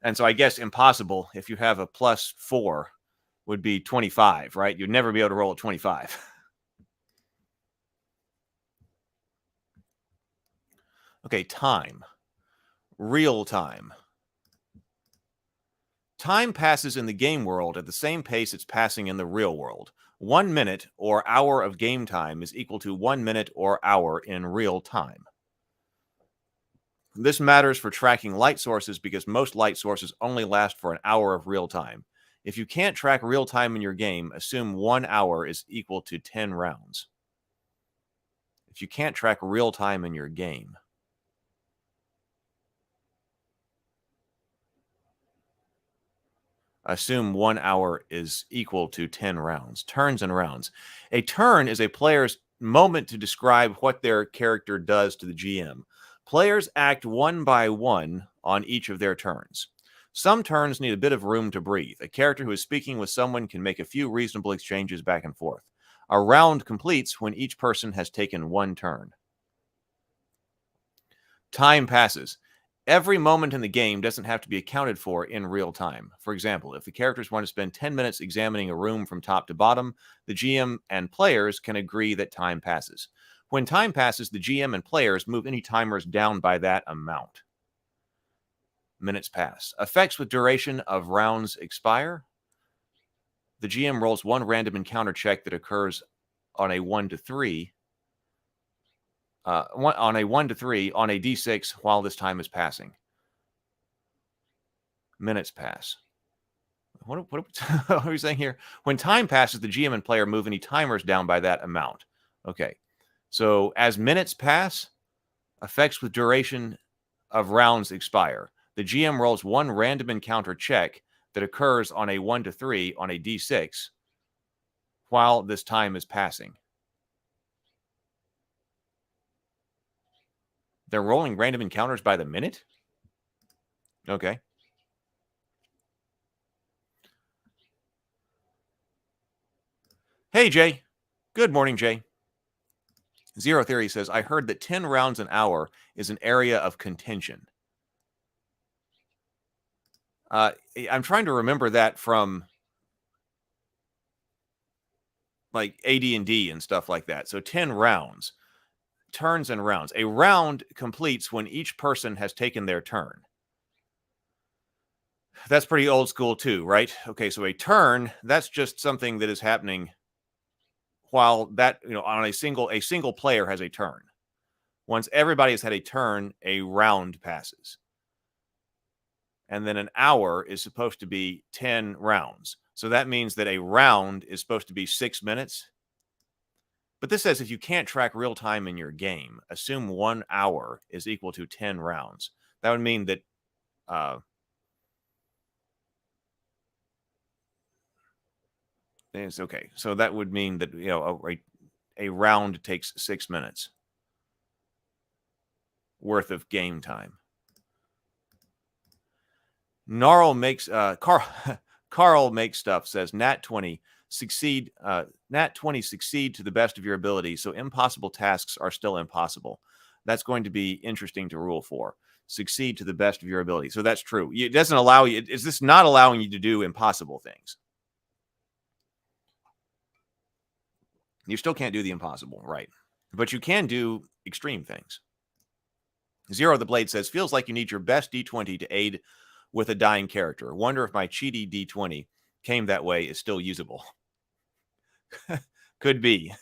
Speaker 1: And so I guess impossible, if you have a +4, would be 25, right? You'd never be able to roll a 25. Okay, time. Real time. Time passes in the game world at the same pace it's passing in the real world. 1 minute or hour of game time is equal to 1 minute or hour in real time. This matters for tracking light sources because most light sources only last for an hour of real time. If you can't track real time in your game, assume 1 hour is equal to 10 rounds. If you can't track real time in your game. Assume 1 hour is equal to 10 rounds. Turns and rounds. A turn is a player's moment to describe what their character does to the GM. Players act one by one on each of their turns. Some turns need a bit of room to breathe. A character who is speaking with someone can make a few reasonable exchanges back and forth. A round completes when each person has taken one turn. Time passes. Every moment in the game doesn't have to be accounted for in real time. For example, if the characters want to spend 10 minutes examining a room from top to bottom, the GM and players can agree that time passes. When time passes, the GM and players move any timers down by that amount. Minutes pass. Effects with duration of rounds expire. The GM rolls one random encounter check that occurs on a 1 to 3. On a 1 to 3 on a d6 while this time is passing. Minutes pass. What are we saying here? When time passes, the GM and player move any timers down by that amount. Okay. So as minutes pass, effects with duration of rounds expire. The GM rolls one random encounter check that occurs on a 1 to 3 on a d6 while this time is passing. They're rolling random encounters by the minute? Okay. Hey, Jay. Good morning, Jay. Zero Theory says, I heard that 10 rounds an hour is an area of contention. I'm trying to remember that from like AD&D and stuff like that. So 10 rounds. Turns and rounds. A round completes when each person has taken their turn. That's pretty old school too, right? Okay, so a turn, that's just something that is happening while that, on a single player has a turn. Once everybody has had a turn, a round passes. And then an hour is supposed to be 10 rounds. So that means that a round is supposed to be 6 minutes. But this says if you can't track real time in your game, assume 1 hour is equal to 10 rounds. That would mean that it's okay. So that would mean that a round takes 6 minutes worth of game time. Carl makes stuff says Nat 20 succeed to the best of your ability, so impossible tasks are still impossible. That's going to be interesting to rule for. Succeed to the best of your ability. So that's true. It doesn't allow you. Is this not allowing you to do impossible things? You still can't do the impossible, right? But you can do extreme things. Zero the Blade says, feels like you need your best D20 to aid with a dying character. Wonder if my cheaty D20 came that way is still usable. Could be.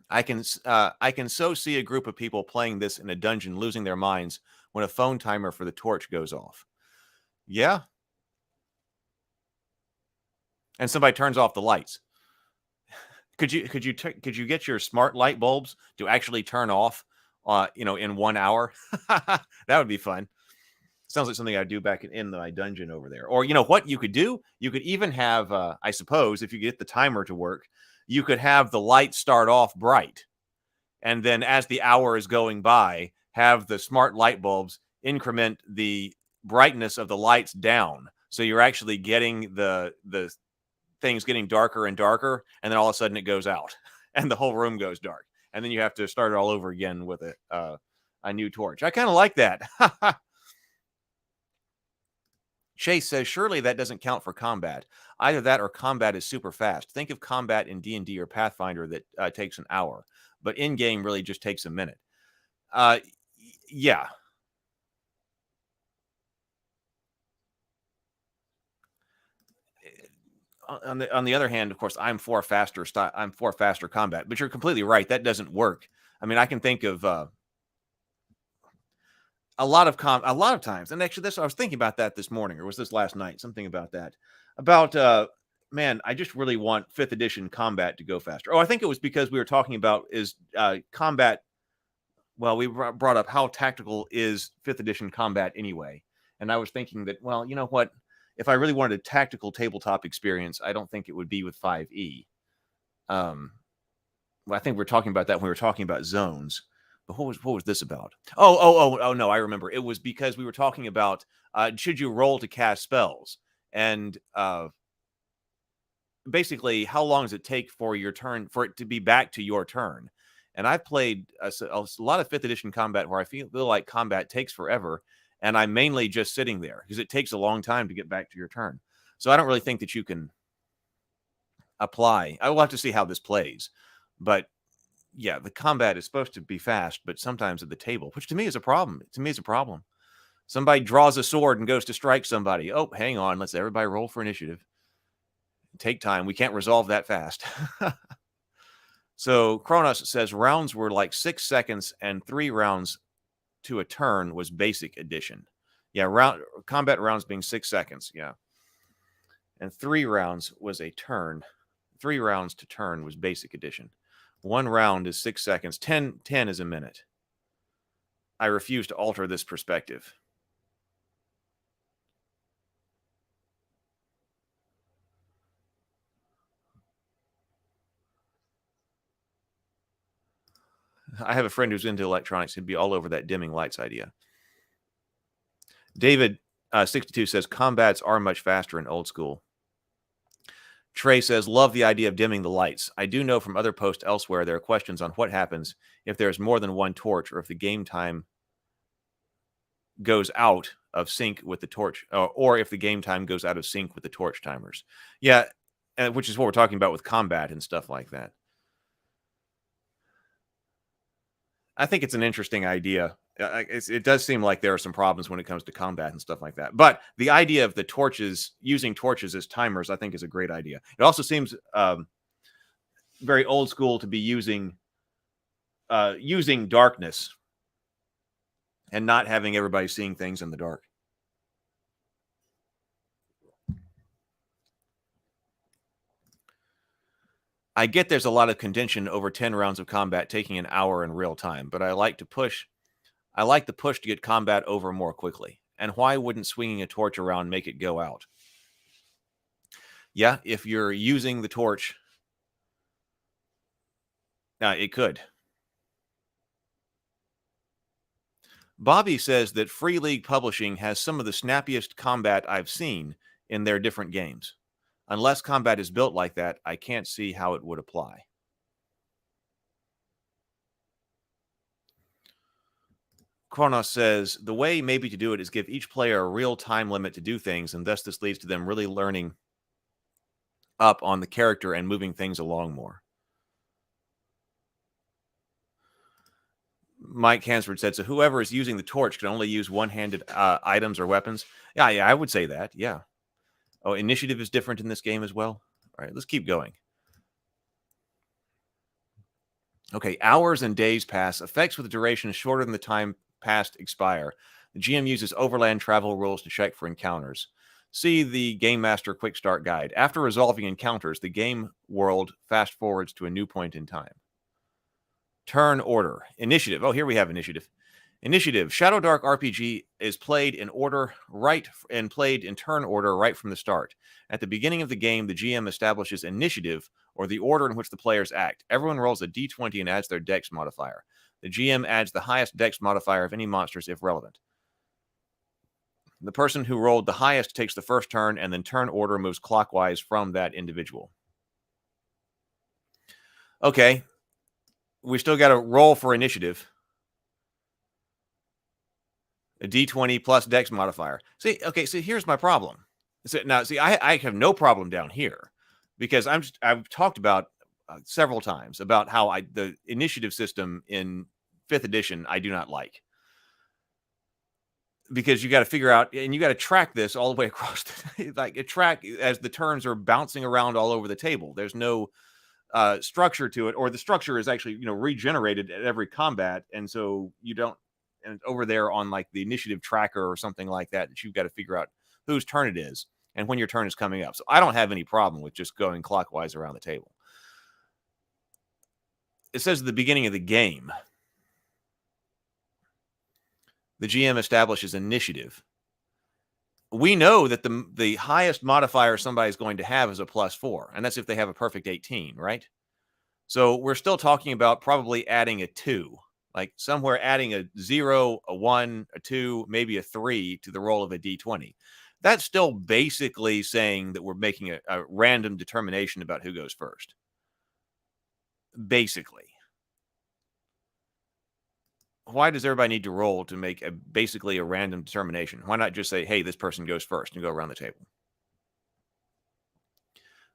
Speaker 1: I can so see a group of people playing this in a dungeon losing their minds when a phone timer for the torch goes off. Yeah. And somebody turns off the lights. Could you get your smart light bulbs to actually turn off in 1 hour? That would be fun. Sounds like something I'd do back in my dungeon over there. Or what you could do? You could even have, I suppose, if you get the timer to work, you could have the light start off bright. And then as the hour is going by, have the smart light bulbs increment the brightness of the lights down. So you're actually getting the things getting darker and darker, and then all of a sudden it goes out and the whole room goes dark. And then you have to start it all over again with a new torch. I kind of like that. Chase says, surely that doesn't count for combat. Either that or combat is super fast. Think of combat in D&D or Pathfinder that takes an hour, but in-game really just takes a minute. Yeah. On the other hand, of course, I'm for faster combat, but you're completely right. That doesn't work. I mean, I can think of a lot of times, and actually, I was thinking about that this morning, or was this last night? Something about that. About man, I just really want 5th edition combat to go faster. Oh, I think it was because we were talking about combat. Well, we brought up how tactical is 5th edition combat anyway, and I was thinking that, well, you know what? If I really wanted a tactical tabletop experience, I don't think it would be with 5e. Well, I think we were talking about that when we were talking about zones. But what was this about? Oh, no, I remember. It was because we were talking about should you roll to cast spells? And basically, how long does it take for your turn, for it to be back to your turn? And I've played a lot of 5th edition combat where I feel like combat takes forever, and I'm mainly just sitting there because it takes a long time to get back to your turn. So I don't really think that you can apply. I will have to see how this plays. But yeah, the combat is supposed to be fast, but sometimes at the table, which to me is a problem. To me, it's a problem. Somebody draws a sword and goes to strike somebody. Oh, hang on. Let's everybody roll for initiative. Take time. We can't resolve that fast. So Kronos says rounds were like 6 seconds and 3 rounds to a turn was basic edition. Yeah, combat rounds being 6 seconds. Yeah. And 3 rounds was a turn. 3 rounds to turn was basic edition. 1 round is 6 seconds. 10 is a minute. I refuse to alter this perspective. I have a friend who's into electronics. He'd be all over that dimming lights idea. David 62 says combats are much faster in old school. Trey says, love the idea of dimming the lights. I do know from other posts elsewhere there are questions on what happens if there's more than one torch or if the game time goes out of sync with the torch, or if the game time goes out of sync with the torch timers. Yeah, which is what we're talking about with combat and stuff like that. I think it's an interesting idea. It does seem like there are some problems when it comes to combat and stuff like that. But the idea of the torches, using torches as timers, I think is a great idea. It also seems very old school to be using darkness and not having everybody seeing things in the dark. I get there's a lot of contention over 10 rounds of combat taking an hour in real time, but I like the push to get combat over more quickly. And why wouldn't swinging a torch around make it go out? Yeah, if you're using the torch, it could. Bobby says that Free League Publishing has some of the snappiest combat I've seen in their different games. Unless combat is built like that, I can't see how it would apply. Kronos says, the way maybe to do it is give each player a real time limit to do things, and thus this leads to them really learning up on the character and moving things along more. Mike Hansford said, so whoever is using the torch can only use one-handed items or weapons? Yeah, I would say that, yeah. Oh, initiative is different in this game as well. All right, let's keep going. Okay, hours and days pass. Effects with duration shorter than the time passed expire. The GM uses overland travel rules to check for encounters. See the Game Master Quick Start Guide. After resolving encounters, the game world fast forwards to a new point in time. Turn order. Initiative. Oh, here we have initiative. Initiative. Shadowdark RPG is played in turn order right from the start. At the beginning of the game, the GM establishes initiative, or the order in which the players act. Everyone rolls a d20 and adds their dex modifier. The GM adds the highest dex modifier of any monsters if relevant. The person who rolled the highest takes the first turn, and then turn order moves clockwise from that individual. Okay. We still got to roll for initiative. A d20 plus dex modifier. See, okay, so here's my problem. So now, see, I have no problem down here because I've talked about several times about how the initiative system in 5th edition I do not like. Because you got to figure out, and you got to track this all the way across, track as the turns are bouncing around all over the table. There's no structure to it, or the structure is actually, regenerated at every combat. And so you don't, and over there on like the initiative tracker or something like that you've got to figure out whose turn it is and when your turn is coming up. So I don't have any problem with just going clockwise around the table. It says at the beginning of the game, the GM establishes initiative. We know that the highest modifier somebody's going to have is a +4, and that's if they have a perfect 18, right? So we're still talking about probably adding a 2, like somewhere adding a 0, a 1, a 2, maybe a 3 to the roll of a d20. That's still basically saying that we're making a random determination about who goes first. Basically. Why does everybody need to roll to make basically a random determination? Why not just say, hey, this person goes first and go around the table?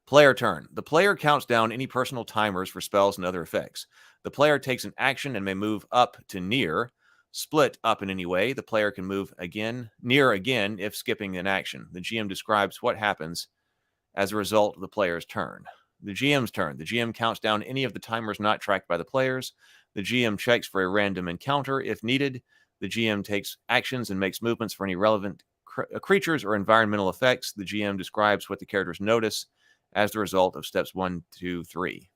Speaker 1: Player turn. The player counts down any personal timers for spells and other effects. The player takes an action and may move up to near. Split up in any way. The player can move near again if skipping an action. The GM describes what happens as a result of the player's turn. The GM's turn. The GM counts down any of the timers not tracked by the players. The GM checks for a random encounter if needed. The GM takes actions and makes movements for any relevant creatures or environmental effects. The GM describes what the characters notice as the result of steps 1, 2, 3.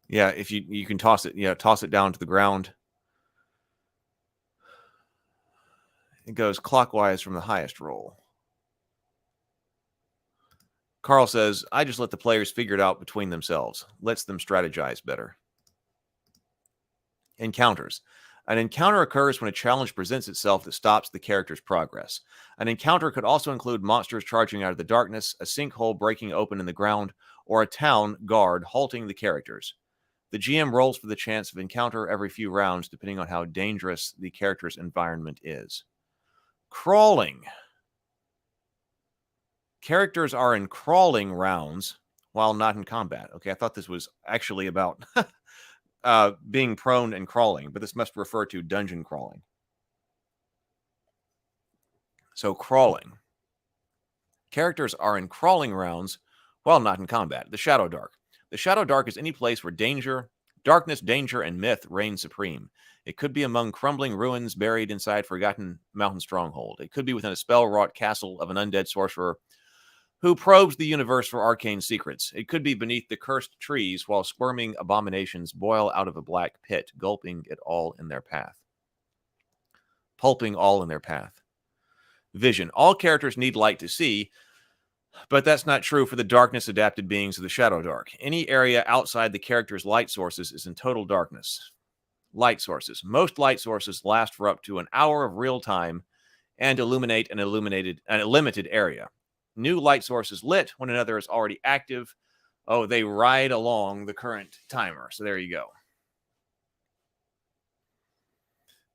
Speaker 1: Yeah, if you can toss it down to the ground. It goes clockwise from the highest roll. Carl says, I just let the players figure it out between themselves. Lets them strategize better. Encounters. An encounter occurs when a challenge presents itself that stops the character's progress. An encounter could also include monsters charging out of the darkness, a sinkhole breaking open in the ground, or a town guard halting the characters. The GM rolls for the chance of encounter every few rounds, depending on how dangerous the character's environment is. Crawling. Characters are in crawling rounds while not in combat. Okay, I thought this was actually about being prone and crawling, but this must refer to dungeon crawling. So crawling. Characters are in crawling rounds while not in combat. The Shadowdark. The Shadowdark is any place where darkness, danger, and myth reign supreme. It could be among crumbling ruins buried inside forgotten mountain stronghold. It could be within a spell-wrought castle of an undead sorcerer who probes the universe for arcane secrets. It could be beneath the cursed trees while squirming abominations boil out of a black pit, gulping it all in their path. Pulping all in their path. Vision. All characters need light to see, but that's not true for the darkness-adapted beings of the Shadowdark. Any area outside the character's light sources is in total darkness. Light sources. Most light sources last for up to an hour of real time and illuminate a limited area. New light sources lit when another is already active. Oh, they ride along the current timer. So there you go.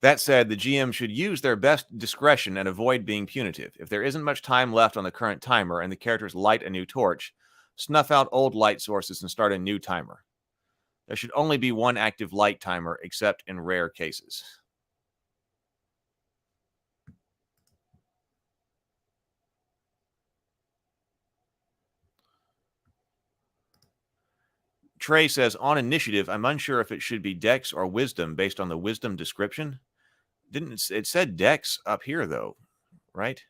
Speaker 1: That said, the GM should use their best discretion and avoid being punitive. If there isn't much time left on the current timer and the characters light a new torch, snuff out old light sources and start a new timer. There should only be one active light timer, except in rare cases. Trey says, on initiative, I'm unsure if it should be Dex or Wisdom based on the Wisdom description. It said Dex up here, though, right?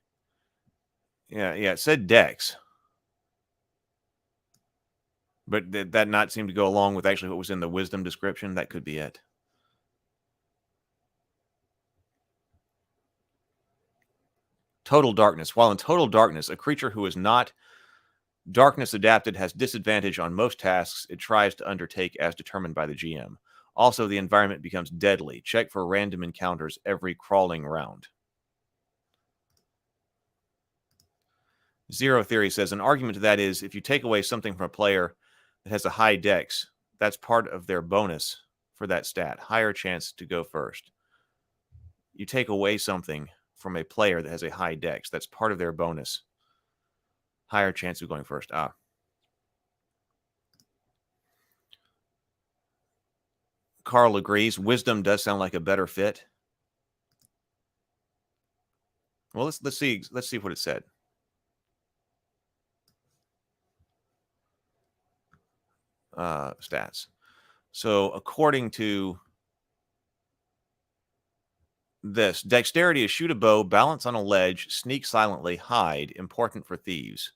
Speaker 1: Yeah, it said Dex. But did that not seem to go along with actually what was in the Wisdom description? That could be it. Total darkness. While in total darkness, a creature who is not darkness adapted has disadvantage on most tasks it tries to undertake as determined by the GM. Also, the environment becomes deadly. Check for random encounters every crawling round. Zero Theory says, an argument to that is, if you take away something from a player that has a high dex, that's part of their bonus for that stat. Higher chance to go first. You take away something from a player that has a high dex, that's part of their bonus. Higher chance of going first. Carl agrees. Wisdom does sound like a better fit. Well, let's see what it said. Stats. So according to this, dexterity is shoot a bow, balance on a ledge, sneak silently, hide, important for thieves.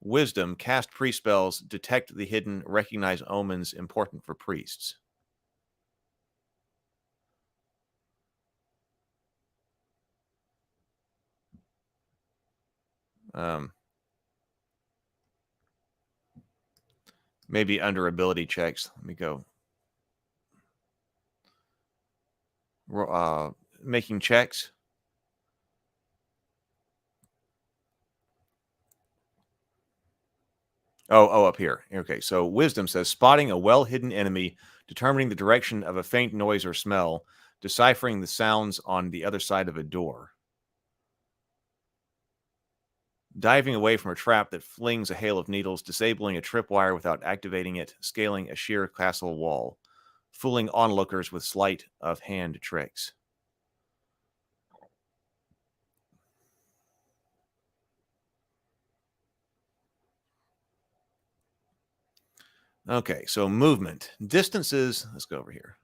Speaker 1: Wisdom, cast priest spells, detect the hidden, recognize omens, important for priests. Maybe under ability checks. Let me go making checks. Oh, up here. Okay, so wisdom says spotting a well-hidden enemy, determining the direction of a faint noise or smell, deciphering the sounds on the other side of a door. Diving away from a trap that flings a hail of needles, disabling a tripwire without activating it, scaling a sheer castle wall, fooling onlookers with sleight of hand tricks. Okay, so movement. Distances, let's go over here.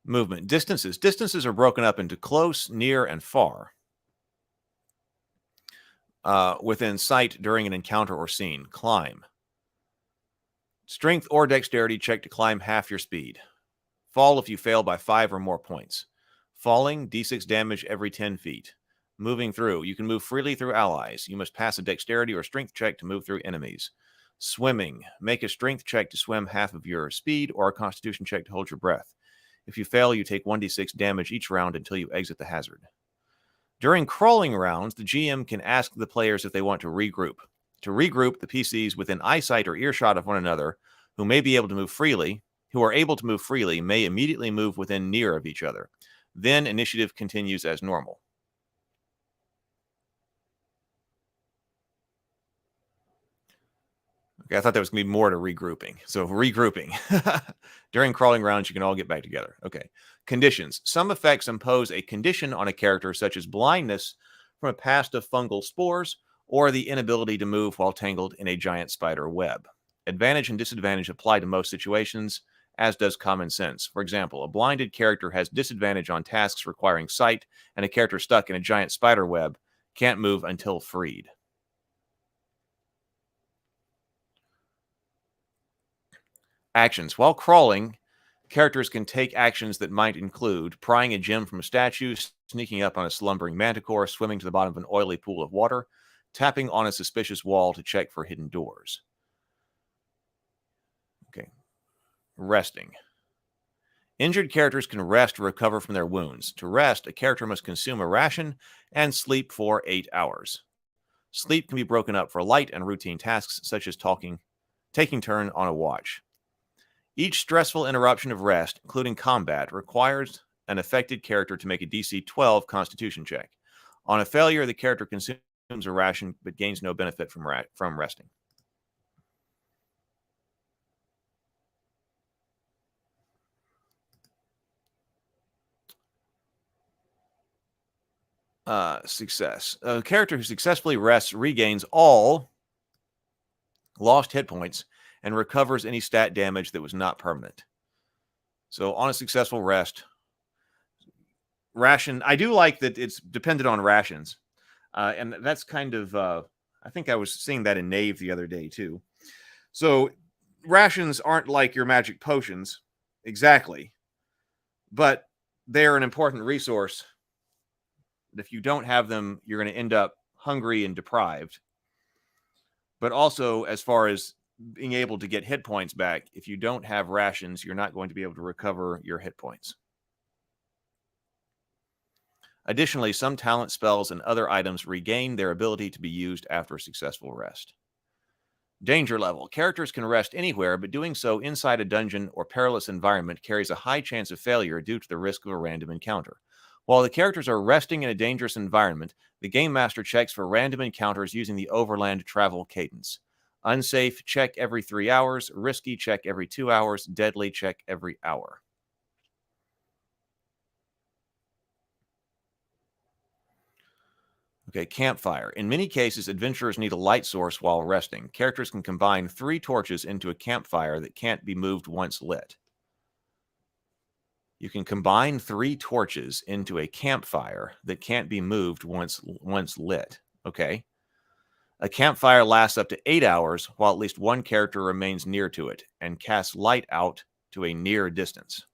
Speaker 1: Movement. Distances. Distances are broken up into close, near, and far. Within sight during an encounter or scene. Climb. Strength or dexterity check to climb half your speed. Fall if you fail by 5 or more points. Falling, d6 damage every 10 feet. Moving through. You can move freely through allies. You must pass a dexterity or strength check to move through enemies. Swimming. Make a strength check to swim half of your speed or a constitution check to hold your breath. If you fail, you take 1d6 damage each round until you exit the hazard. During crawling rounds, the GM can ask the players if they want to regroup. To regroup, the PCs within eyesight or earshot of one another, who are able to move freely, may immediately move within near of each other. Then initiative continues as normal. Okay, I thought there was going to be more to regrouping. So regrouping. During crawling rounds, you can all get back together. Okay. Conditions. Some effects impose a condition on a character, such as blindness from a past of fungal spores or the inability to move while tangled in a giant spider web. Advantage and disadvantage apply to most situations, as does common sense. For example, a blinded character has disadvantage on tasks requiring sight, and a character stuck in a giant spider web can't move until freed. Actions. While crawling, characters can take actions that might include prying a gem from a statue, sneaking up on a slumbering manticore, swimming to the bottom of an oily pool of water, tapping on a suspicious wall to check for hidden doors. Okay. Resting. Injured characters can rest to recover from their wounds. To rest, a character must consume a ration and sleep for 8 hours. Sleep can be broken up for light and routine tasks such as taking turn on a watch. Each stressful interruption of rest, including combat, requires an affected character to make a DC 12 Constitution check. On a failure, the character consumes a ration but gains no benefit from resting. Success. A character who successfully rests regains all lost hit points and recovers any stat damage that was not permanent. So on a successful rest, ration. I do like that it's dependent on rations. And that's kind of, I think I was seeing that in Knave the other day too. So rations aren't like your magic potions, exactly. But they're an important resource. If you don't have them, you're going to end up hungry and deprived. But also, as far as being able to get hit points back, if you don't have rations, you're not going to be able to recover your hit points. Additionally, some talent spells and other items regain their ability to be used after a successful rest. Danger level. Characters can rest anywhere, but doing so inside a dungeon or perilous environment carries a high chance of failure due to the risk of a random encounter. While the characters are resting in a dangerous environment, the Game Master checks for random encounters using the overland travel cadence. Unsafe, check every 3 hours. Risky, check every 2 hours. Deadly, check every hour. Okay, campfire. In many cases, adventurers need a light source while resting. Characters can combine 3 torches into a campfire that can't be moved once lit. You can combine 3 torches into a campfire that can't be moved once lit. Okay. A campfire lasts up to 8 hours while at least one character remains near to it and casts light out to a near distance.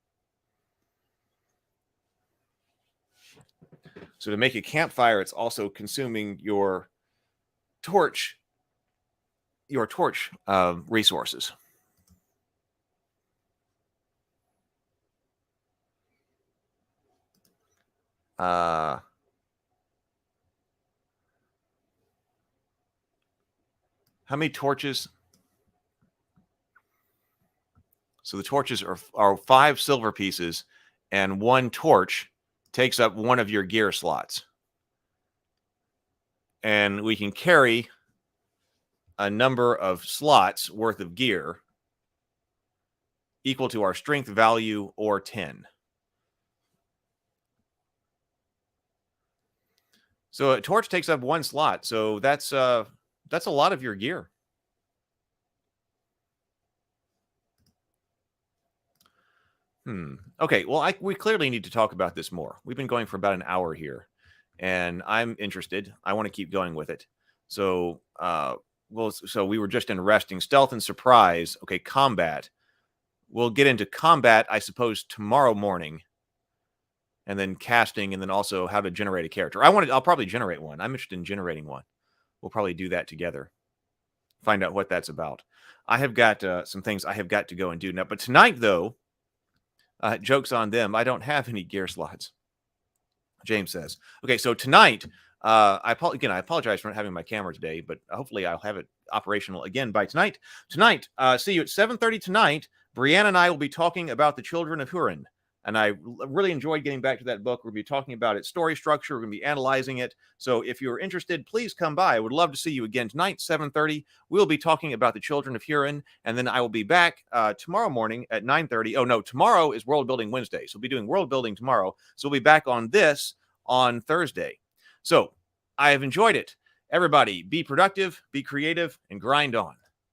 Speaker 1: So to make a campfire, it's also consuming your torch resources. How many torches? So the torches are 5 silver pieces, and 1 torch takes up 1 of your gear slots. And we can carry a number of slots worth of gear equal to our strength value or 10. So a torch takes up 1 slot. So that's a lot of your gear. Okay, well, we clearly need to talk about this more. We've been going for about an hour here, and I'm interested. I want to keep going with it. So, so we were just in resting, stealth, and surprise. Okay, combat. We'll get into combat, I suppose, tomorrow morning, and then casting, and then also how to generate a character. I'll probably generate one. I'm interested in generating one. We'll probably do that together. Find out what that's about. I have got some things I have got to go and do now. But tonight, though, joke's on them. I don't have any gear slots. James says. Okay, so tonight, I apologize for not having my camera today, but hopefully I'll have it operational again by tonight. Tonight, see you at 7:30 tonight. Brianna and I will be talking about the Children of Hurin. And I really enjoyed getting back to that book. We'll be talking about its story structure. We're going to be analyzing it. So if you're interested, please come by. I would love to see you again tonight, 7:30. We'll be talking about the Children of Hurin. And then I will be back tomorrow morning at 9:30. Oh, no, tomorrow is World Building Wednesday. So we'll be doing world building tomorrow. So we'll be back on this on Thursday. So I have enjoyed it. Everybody, be productive, be creative, and grind on.